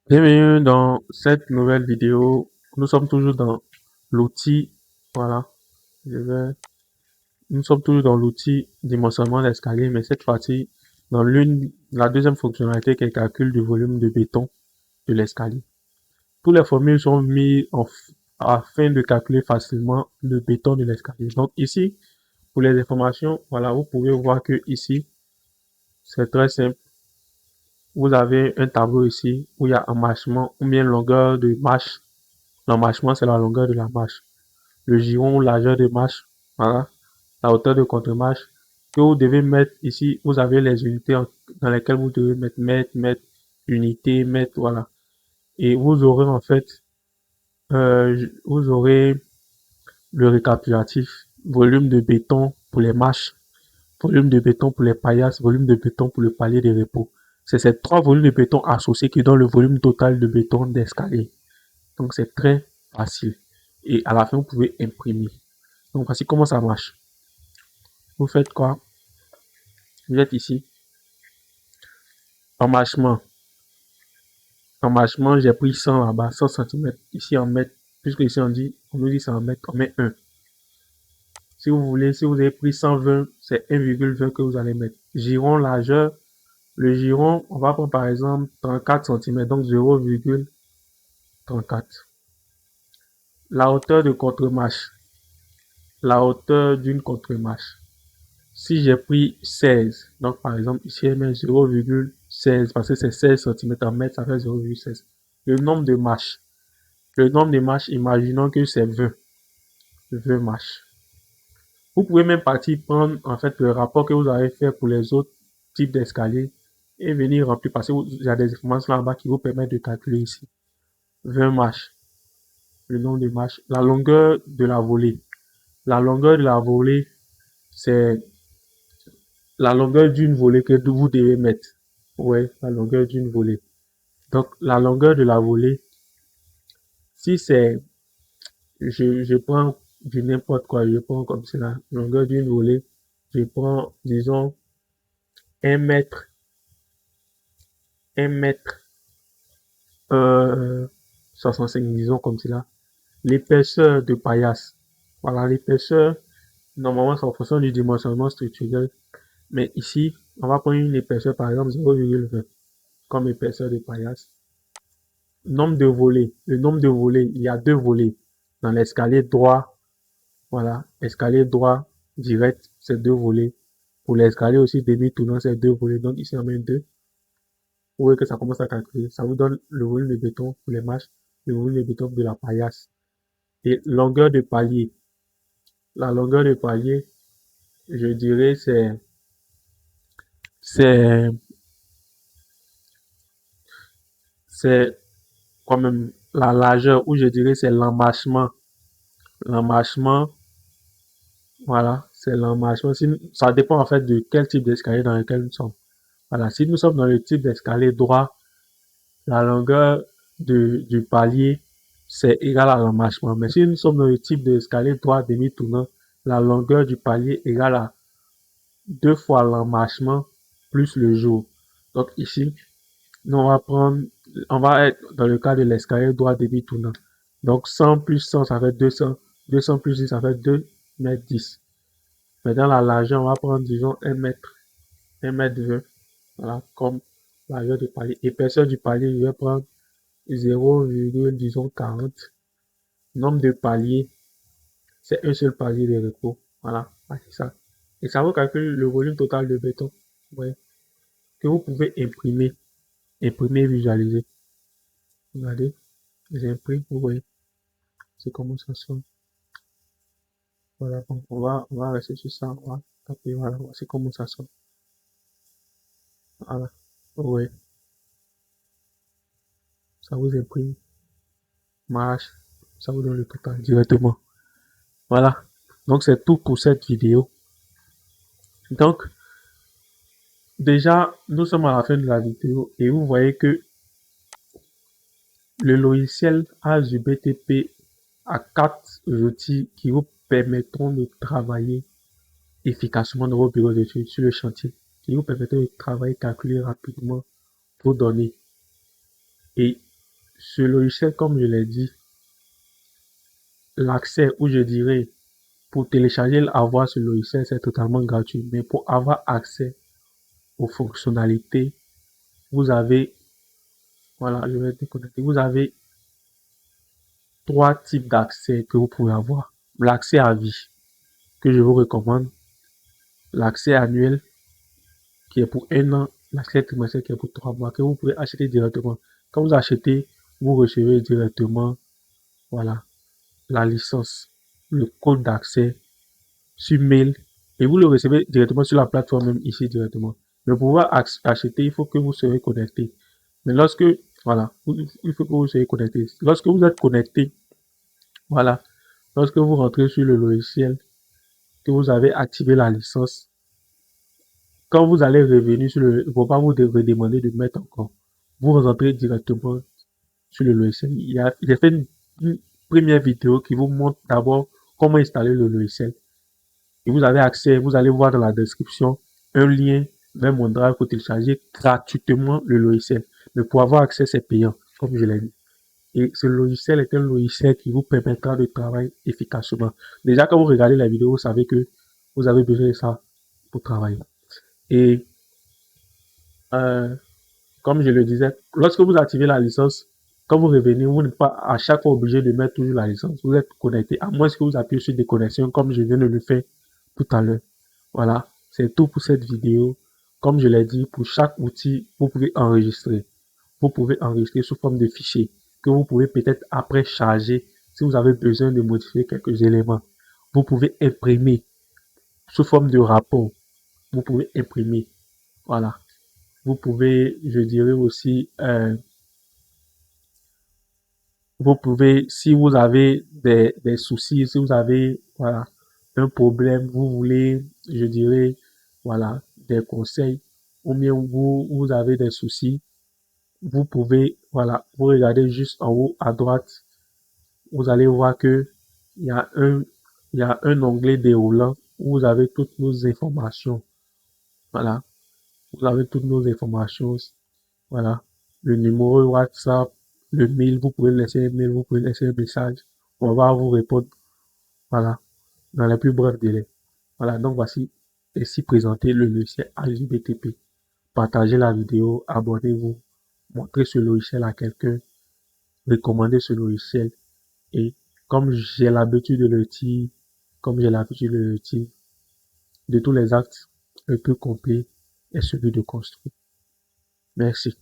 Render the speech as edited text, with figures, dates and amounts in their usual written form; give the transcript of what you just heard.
Bienvenue dans cette nouvelle vidéo. Nous sommes toujours dans l'outil, voilà, je vais, nous sommes toujours dans l'outil dimensionnement d'escalier, mais cette fois-ci, dans la deuxième fonctionnalité qui est calcul du volume de béton de l'escalier. Toutes les formules sont mises afin de calculer facilement le béton de l'escalier. Donc ici, pour les informations, voilà, vous pouvez voir que ici, c'est très simple. Vous avez un tableau ici où il y a emmarchement ou bien longueur de marche. L'emmarchement, c'est la longueur de la marche. Le giron ou largeur de marche, voilà. La hauteur de contre-marche que vous devez mettre ici. Vous avez les unités dans lesquelles vous devez mettre mètre, unité, mètre, voilà. Et vous aurez en fait, vous aurez le récapitulatif, volume de béton pour les marches, volume de béton pour les paillasses, volume de béton pour le palier de repos. C'est ces trois volumes de béton associés qui donnent le volume total de béton d'escalier. Donc c'est très facile. Et à la fin, vous pouvez imprimer. Donc voici comment ça marche. Vous faites quoi? Vous êtes ici. Emmarchement. Emmarchement, j'ai pris 100 là-bas, 100 cm. Ici en mètres. Puisque ici on nous dit c'est en mètres, on met 1. Si vous voulez, si vous avez pris 120, c'est 1,20 que vous allez mettre. Giron largeur. Le giron, on va prendre par exemple 34 cm, donc 0,34. La hauteur de contre-marche. La hauteur d'une contre-marche. Si j'ai pris 16, donc par exemple ici je mets 0,16 parce que c'est 16 cm en mètre, ça fait 0,16. Le nombre de marches. Le nombre de marches, imaginons que c'est 20. 20 marches. Vous pouvez même partir prendre en fait le rapport que vous avez fait pour les autres types d'escaliers et venir remplir parce qu'il y a des informations là-bas qui vous permettent de calculer ici. 20 marches. Le nombre de marches. La longueur de la volée. La longueur de la volée, c'est la longueur d'une volée que vous devez mettre. Ouais, la longueur d'une volée. Donc, la longueur de la volée, si c'est, je prends du n'importe quoi, je prends comme cela, la longueur d'une volée, je prends, disons, 1 mètre, 1 mètre, 65, disons comme cela. L'épaisseur de paillasse. Voilà, l'épaisseur, normalement, c'est en fonction du dimensionnement structurel. Mais ici, on va prendre une épaisseur, par exemple, 0,20 comme épaisseur de paillasse. Nombre de volets. Le nombre de volets, il y a 2 volets. Dans l'escalier droit, voilà, escalier droit direct, c'est 2 volets. Pour l'escalier aussi demi-tournant, c'est 2 volets. Donc ici, on met 2. Vous voyez que ça commence à calculer. Ça vous donne le volume de béton pour les marches, le volume de béton de la paillasse. Et longueur de palier. La longueur de palier, je dirais, c'est, c'est quand même la largeur, ou je dirais, c'est l'emmarchement. L'emmarchement, voilà, c'est l'emmarchement. Ça dépend en fait de quel type d'escalier dans lequel nous sommes. Voilà, si nous sommes dans le type d'escalier droit, la longueur du palier, c'est égal à l'emmarchement. Mais si nous sommes dans le type d'escalier droit demi-tournant, la longueur du palier est égale à 2 fois l'emmarchement plus le jour. Donc ici, nous on va être dans le cas de l'escalier droit demi-tournant. Donc 100 plus 100, ça fait 200. 200 plus 10, ça fait 2 mètres 10. Maintenant, la largeur, on va prendre, disons, 1 mètre, 1 mètre 20. Voilà, comme largeur du palier. Épaisseur du palier, je vais prendre 0, disons, 40. Nombre de paliers, c'est un seul palier de repos. Voilà, c'est ça. Et ça vous calcule le volume total de béton. Ouais, que vous pouvez imprimer, et visualiser. Regardez, j'imprime, vous voyez, c'est comment ça sonne. Voilà, bon, on va rester sur ça, on va taper, voilà, c'est comment ça sonne. Voilà, vous voyez, ça vous imprime, marche, ça vous donne le total directement. Voilà, donc c'est tout pour cette vidéo. Donc, déjà, nous sommes à la fin de la vidéo et vous voyez que le logiciel a du BTP a 4 outils qui vous permettront de travailler efficacement dans vos bureaux d'études sur le chantier, qui vous permettront de travailler, calculer rapidement vos données et ce logiciel, comme je l'ai dit, l'accès, ou je dirais, pour télécharger, avoir ce logiciel, c'est totalement gratuit. Mais pour avoir accès aux fonctionnalités, vous avez, voilà, je vais déconnecter. Vous avez 3 types d'accès que vous pouvez avoir. L'accès à vie, que je vous recommande. L'accès annuel, qui est pour 1 an. L'accès trimestriel, qui est pour 3 mois, que vous pouvez acheter directement. Quand vous achetez, vous recevez directement, voilà, la licence, le code d'accès sur mail, et vous le recevez directement sur la plateforme même ici directement. Mais pour pouvoir acheter, il faut que vous soyez connecté. Mais lorsque, voilà, il faut que vous soyez connecté. Lorsque vous êtes connecté, voilà, lorsque vous rentrez sur le logiciel, que vous avez activé la licence, quand vous allez revenir sur le, il ne faut pas vous redemander de mettre encore. Vous rentrez directement sur le logiciel. J'ai fait une première vidéo qui vous montre d'abord comment installer le logiciel. Et vous avez accès, vous allez voir dans la description un lien vers mon drive pour télécharger gratuitement le logiciel. Mais pour avoir accès, c'est payant, comme je l'ai dit. Et ce logiciel est un logiciel qui vous permettra de travailler efficacement. Déjà, quand vous regardez la vidéo, vous savez que vous avez besoin de ça pour travailler. Et comme je le disais, lorsque vous activez la licence, quand vous revenez, vous n'êtes pas à chaque fois obligé de mettre toujours la licence. Vous êtes connecté, à moins que vous appuyez sur déconnexion, comme je viens de le faire tout à l'heure. Voilà, c'est tout pour cette vidéo. Comme je l'ai dit, pour chaque outil, vous pouvez enregistrer. Vous pouvez enregistrer sous forme de fichier que vous pouvez peut-être après charger si vous avez besoin de modifier quelques éléments. Vous pouvez imprimer sous forme de rapport. Vous pouvez imprimer. Voilà. Vous pouvez, je dirais aussi, vous pouvez, si vous avez des soucis, si vous avez, voilà, un problème, vous voulez, je dirais, voilà, des conseils, ou bien vous avez des soucis, vous pouvez, voilà, vous regardez juste en haut à droite, vous allez voir que il y a un onglet déroulant où vous avez toutes nos informations. Voilà, vous avez toutes nos informations. Voilà, le numéro WhatsApp, le mail, vous pouvez laisser un mail, vous pouvez laisser un message. On va vous répondre, voilà, dans les plus brefs délais. Voilà, donc voici ici présenté le logiciel AJBTP. Partagez la vidéo, abonnez-vous, montrez ce logiciel à quelqu'un, recommandez ce logiciel. Et comme j'ai l'habitude de le dire, de tous les actes, le plus complet est celui de construire. Merci.